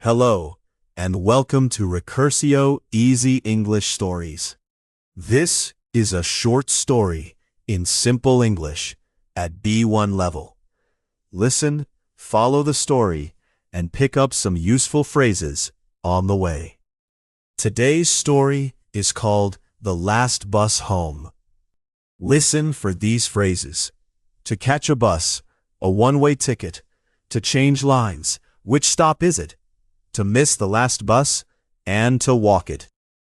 Hello, and welcome to Recursio Easy English Stories. This is a short story in simple English at B1 level. Listen, follow the story, and pick up some useful phrases on the way. Today's story is called The Last Bus Home. Listen for these phrases. To catch a bus, a one-way ticket. To change lines, which stop is it? To miss the last bus, and to walk it.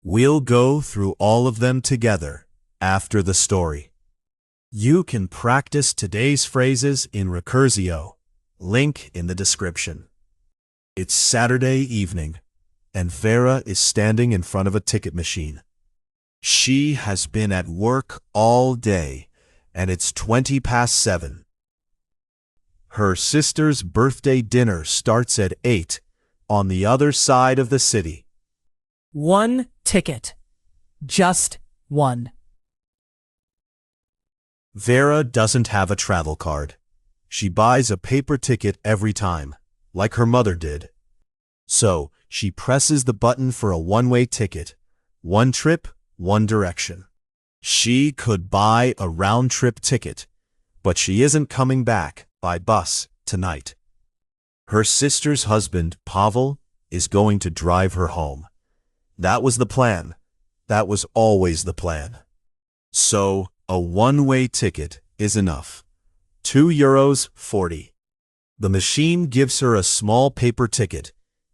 We'll go through all of them together after the story. You can practice today's phrases in Recursio. Link in the description. It's Saturday evening, and Vera is standing in front of a ticket machine. She has been at work all day, and it's 7:20. Her sister's birthday dinner starts at 8 on the other side of the city. One ticket. Just one. Vera doesn't have a travel card. She buys a paper ticket every time, like her mother did. So, she presses the button for a one-way ticket. One trip, one direction. She could buy a round-trip ticket, but she isn't coming back by bus tonight. Her sister's husband, Pavel, is going to drive her home. That was the plan. That was always the plan. So, a one-way ticket is enough. €2.40. The machine gives her a small paper ticket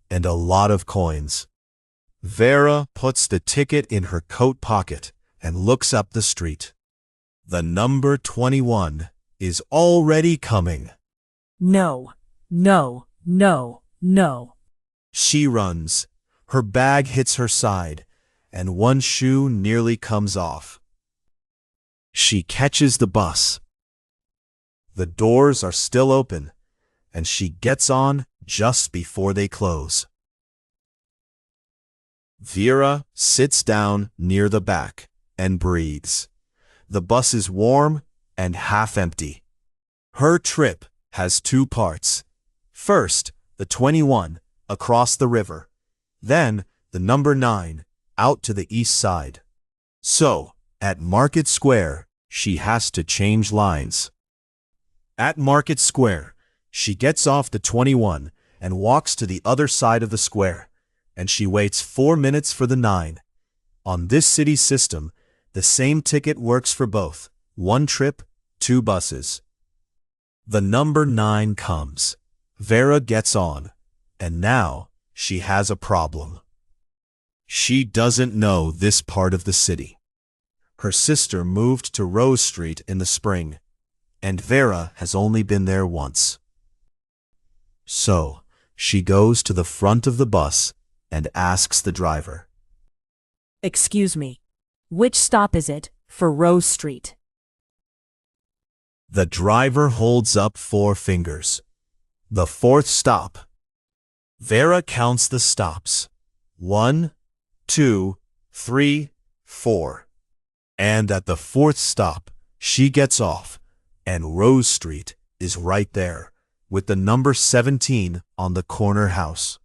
and a lot of coins. Vera puts the ticket in her coat pocket and looks up the street. The number 21 is already coming. No, no, no, no. She runs. Her bag hits her side, and one shoe nearly comes off. She catches the bus. The doors are still open, and she gets on just before they close. Vera sits down near the back and breathes. The bus is warm and half empty. Her trip has two parts. First, the 21 across the river. Then, the number 9 out to the east side. So, at Market Square, she has to change lines. At Market Square, she gets off the 21 and walks to the other side of the square, and she waits 4 minutes for the 9. On this city system, the same ticket works for both. One trip, two buses. The number 9 comes. Vera gets on, and now she has a problem. She doesn't know this part of the city. Her sister moved to Rose Street in the spring, and Vera has only been there once. So, she goes to the front of the bus and asks the driver, Excuse me, which stop is it for Rose Street? The driver holds up 4 fingers. The 4th stop. Vera counts the stops. 1, 2, 3, 4. And at the 4th stop, she gets off, and Rose Street is right there, with the number 17 on the corner house.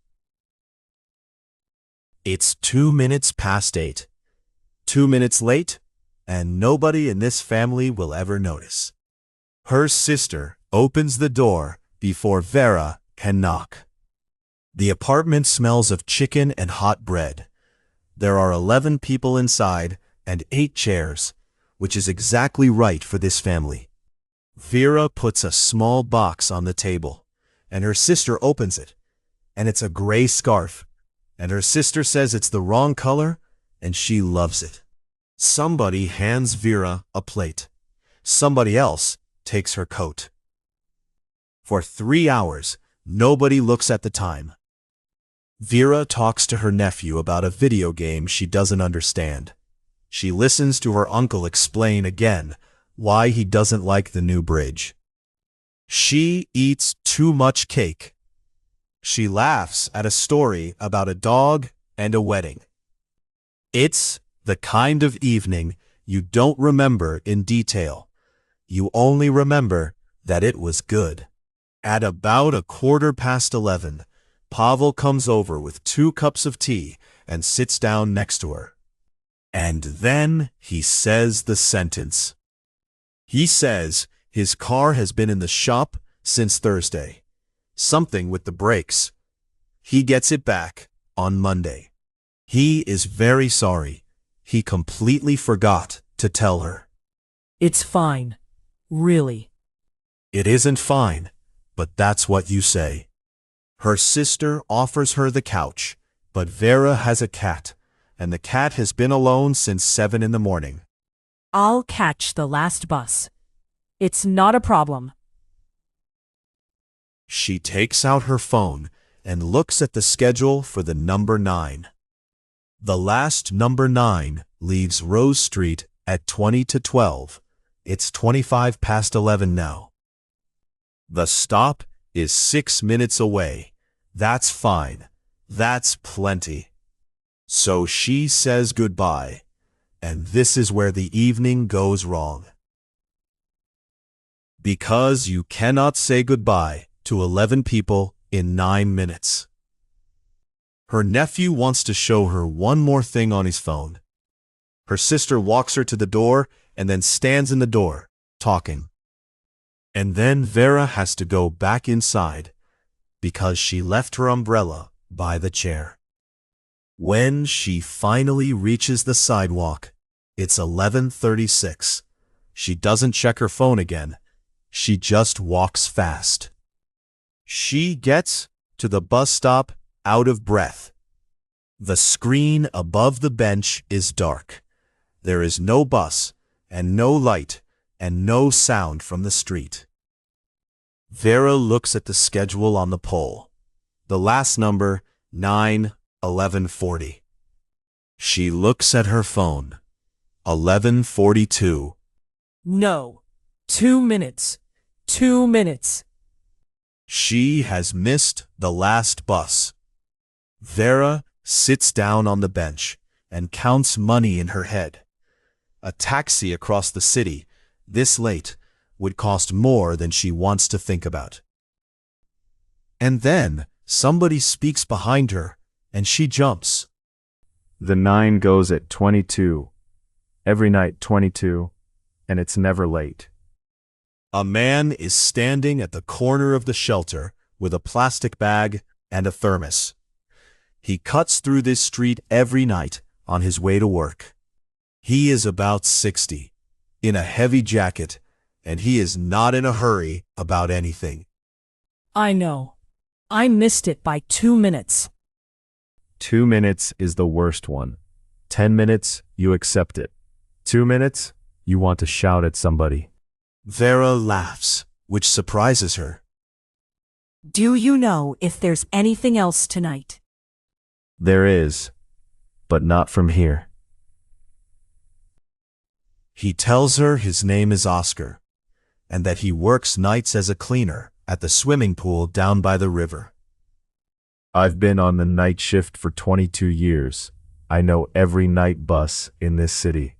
It's 2 minutes past 8. 2 minutes late, and nobody in this family will ever notice. Her sister opens the door before Vera can knock. The apartment smells of chicken and hot bread. There are 11 people inside and 8 chairs, which is exactly right for this family. Vera puts a small box on the table, and her sister opens it, and it's a gray scarf, and her sister says it's the wrong color, and she loves it. Somebody hands Vera a plate. Somebody else takes her coat. For 3 hours, nobody looks at the time. Vera talks to her nephew about a video game she doesn't understand. She listens to her uncle explain again why he doesn't like the new bridge. She eats too much cake. She laughs at a story about a dog and a wedding. It's the kind of evening you don't remember in detail. You only remember that it was good. At about 11:15, Pavel comes over with 2 cups of tea and sits down next to her. And then he says the sentence. He says his car has been in the shop since Thursday. Something with the brakes. He gets it back on Monday. He is very sorry. He completely forgot to tell her. It's fine. Really. It isn't fine, but that's what you say. Her sister offers her the couch, but Vera has a cat, and the cat has been alone since 7 in the morning. I'll catch the last bus. It's not a problem. She takes out her phone and looks at the schedule for the number 9. The last number 9 leaves Rose Street at 20 to 12. It's 25 past 11 now. The stop is 6 minutes away. That's fine. That's plenty. So she says goodbye, and this is where the evening goes wrong. Because you cannot say goodbye to 11 people in 9 minutes. Her nephew wants to show her one more thing on his phone. Her sister walks her to the door and then stands in the door, talking. And then Vera has to go back inside because she left her umbrella by the chair. When she finally reaches the sidewalk, it's 11:36. She doesn't check her phone again. She just walks fast. She gets to the bus stop out of breath. The screen above the bench is dark. There is no bus and no light and no sound from the street. Vera looks at the schedule on the pole. The last number, 9:11:40. She looks at her phone. 11:42. No. 2 minutes. 2 minutes. She has missed the last bus. Vera sits down on the bench and counts money in her head. A taxi across the city, this late, would cost more than she wants to think about. And then somebody speaks behind her, and she jumps. The 9 goes at 22. Every night 22, and it's never late. A man is standing at the corner of the shelter with a plastic bag and a thermos. He cuts through this street every night on his way to work. He is about 60, in a heavy jacket, and he is not in a hurry about anything. I know. I missed it by 2 minutes. 2 minutes is the worst one. 10 minutes, you accept it. 2 minutes, you want to shout at somebody. Vera laughs, which surprises her. Do you know if there's anything else tonight? There is, but not from here. He tells her his name is Oscar, and that he works nights as a cleaner at the swimming pool down by the river. I've been on the night shift for 22 years. I know every night bus in this city.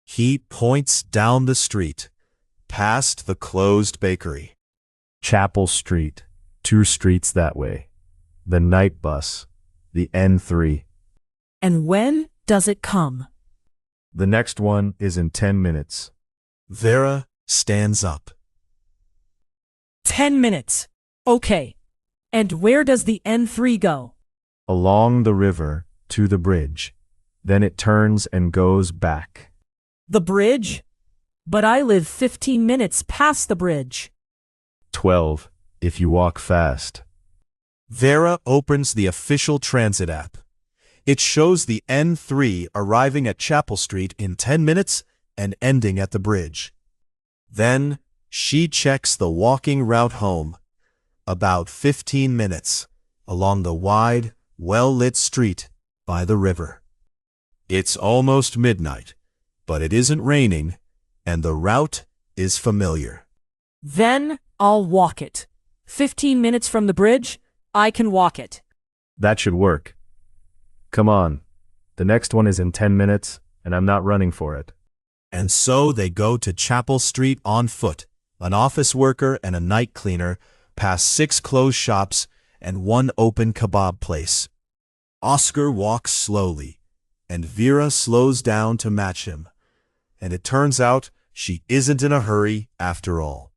He points down the street, past the closed bakery. Chapel Street, 2 streets that way. The night bus, the N3. And when does it come? The next one is in 10 minutes. Vera stands up. 10 minutes. Okay. And where does the N3 go? Along the river to the bridge. Then it turns and goes back. The bridge? But I live 15 minutes past the bridge. 12, if you walk fast. Vera opens the official transit app. It shows the N3 arriving at Chapel Street in 10 minutes and ending at the bridge. Then she checks the walking route home. About 15 minutes along the wide, well-lit street by the river. It's almost midnight, but it isn't raining, and the route is familiar. Then I'll walk it. 15 minutes from the bridge, I can walk it. That should work. Come on. The next one is in 10 minutes, and I'm not running for it. And so they go to Chapel Street on foot. An office worker and a night cleaner pass 6 closed shops and one open kebab place. Oscar walks slowly, and Vera slows down to match him. And it turns out she isn't in a hurry after all.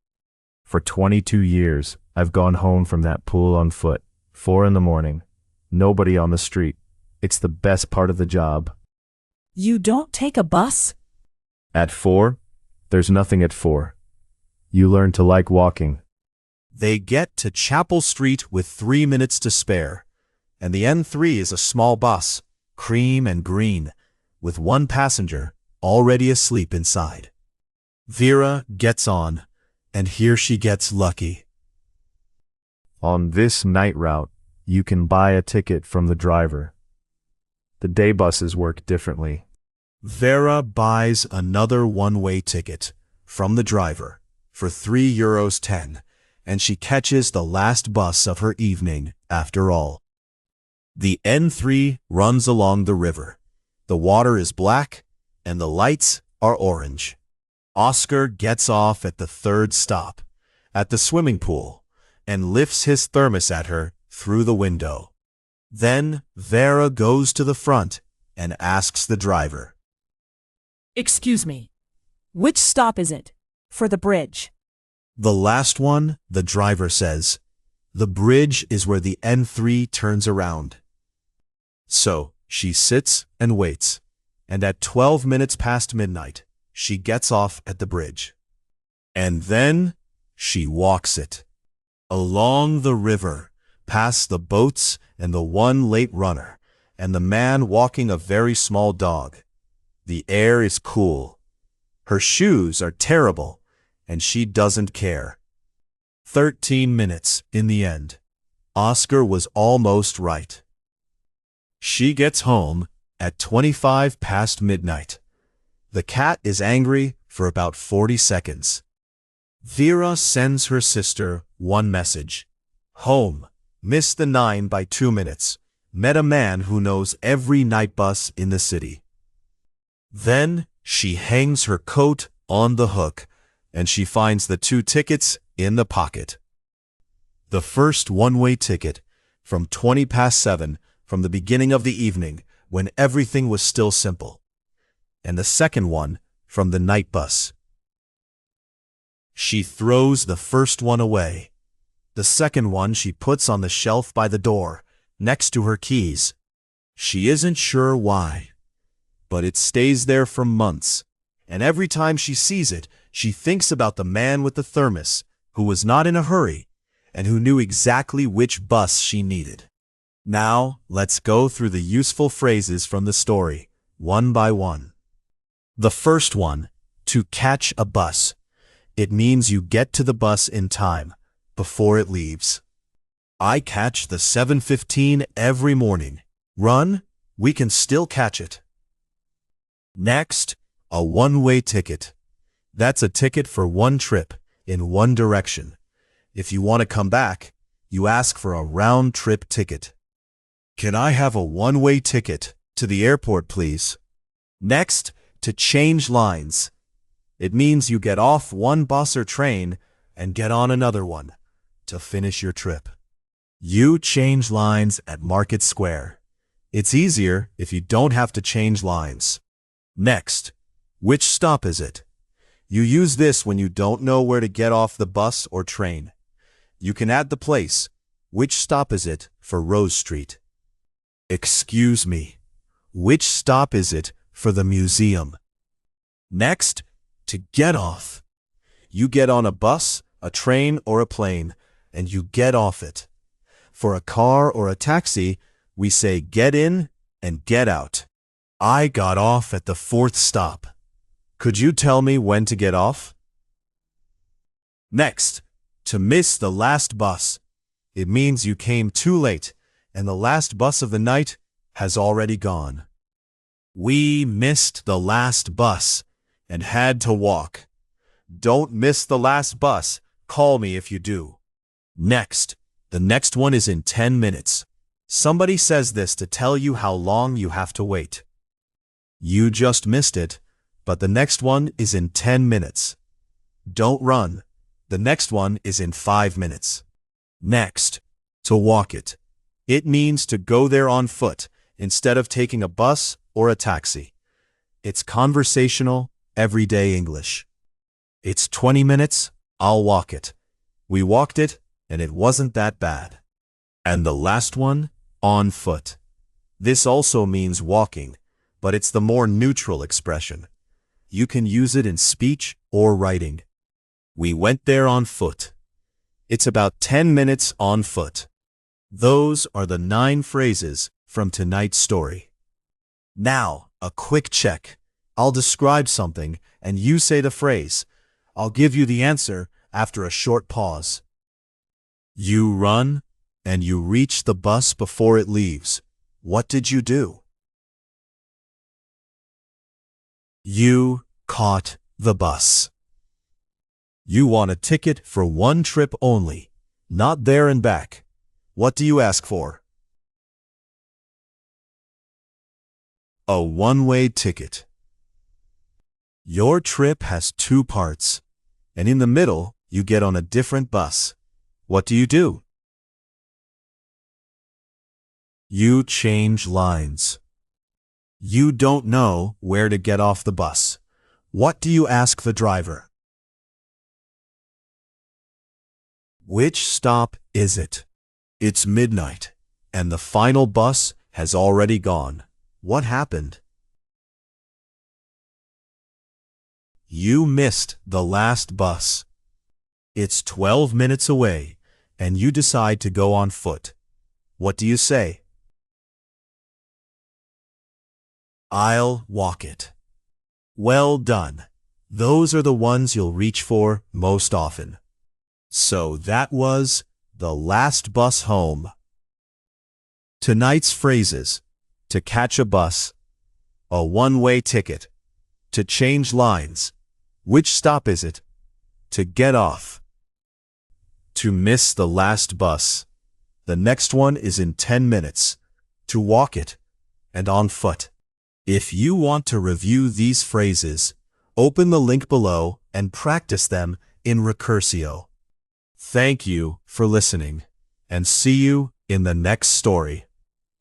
For 22 years, I've gone home from that pool on foot, 4 in the morning. Nobody on the street. It's the best part of the job. You don't take a bus? At 4? There's nothing at 4. You learn to like walking. They get to Chapel Street with 3 minutes to spare, and the N3 is a small bus, cream and green, with one passenger already asleep inside. Vera gets on, and here she gets lucky. On this night route, you can buy a ticket from the driver. The day buses work differently. Vera buys another one-way ticket from the driver for €3.10, and she catches the last bus of her evening after all. The N3 runs along the river. The water is black, and the lights are orange. Oscar gets off at the third stop, at the swimming pool, and lifts his thermos at her through the window. Then Vera goes to the front and asks the driver, Excuse me. Which stop is it? For the bridge. The last one, the driver says. The bridge is where the N3 turns around. So she sits and waits, and at 12 minutes past midnight, she gets off at the bridge. And then she walks it. Along the river, past the boats and the one late runner, and the man walking a very small dog. The air is cool. Her shoes are terrible, and she doesn't care. 13 minutes in the end. Oscar was almost right. She gets home at 25 past midnight. The cat is angry for about 40 seconds. Vera sends her sister one message. Home. Missed the 9 by 2 minutes. Met a man who knows every night bus in the city. Then she hangs her coat on the hook, and she finds the 2 tickets in the pocket. The first one-way ticket from 20 past 7 from the beginning of the evening when everything was still simple. And the second one from the night bus. She throws the first one away. The second one she puts on the shelf by the door, next to her keys. She isn't sure why, but it stays there for months, and every time she sees it, she thinks about the man with the thermos, who was not in a hurry, and who knew exactly which bus she needed. Now, let's go through the useful phrases from the story, one by one. The first one, to catch a bus. It means you get to the bus in time, before it leaves. I catch the 7:15 every morning. Run, we can still catch it. Next, a one-way ticket. That's a ticket for one trip, in one direction. If you want to come back, you ask for a round-trip ticket. Can I have a one-way ticket to the airport, please? Next, to change lines. It means you get off one bus or train and get on another one to finish your trip. You change lines at Market Square. It's easier if you don't have to change lines. Next, which stop is it? You use this when you don't know where to get off the bus or train. You can add the place. Which stop is it for Rose Street? Excuse me. Which stop is it for the museum? Next, to get off. You get on a bus, a train, or a plane, and you get off it. For a car or a taxi, we say get in and get out. I got off at the 4th stop. Could you tell me when to get off? Next, to miss the last bus. It means you came too late, and the last bus of the night has already gone. We missed the last bus and had to walk. Don't miss the last bus. Call me if you do. Next, the next one is in 10 minutes. Somebody says this to tell you how long you have to wait. You just missed it, but the next one is in 10 minutes. Don't run. The next one is in 5 minutes. Next, To walk it. It means to go there on foot instead of taking a bus or a taxi. It's conversational, everyday English. It's 20 minutes, I'll walk it. We walked it, and it wasn't that bad. And the last one, on foot. This also means walking, but it's the more neutral expression. You can use it in speech or writing. We went there on foot. It's about 10 minutes on foot. Those are the 9 phrases from tonight's story. Now, a quick check. I'll describe something, and you say the phrase. I'll give you the answer after a short pause. You run, and you reach the bus before it leaves. What did you do? You caught the bus. You want a ticket for one trip only, not there and back. What do you ask for? A one-way ticket. Your trip has 2 parts, and in the middle, you get on a different bus. What do? You change lines. You don't know where to get off the bus. What do you ask the driver? Which stop is it? It's midnight, and the final bus has already gone. What happened? You missed the last bus. It's 12 minutes away, and you decide to go on foot. What do you say? I'll walk it. Well done. Those are the ones you'll reach for most often. So that was the last bus home. Tonight's phrases: to catch a bus, a one-way ticket, to change lines, which stop is it, to get off, to miss the last bus, the next one is in 10 minutes, to walk it, and on foot. If you want to review these phrases, open the link below and practice them in Recursio. Thank you for listening, and see you in the next story.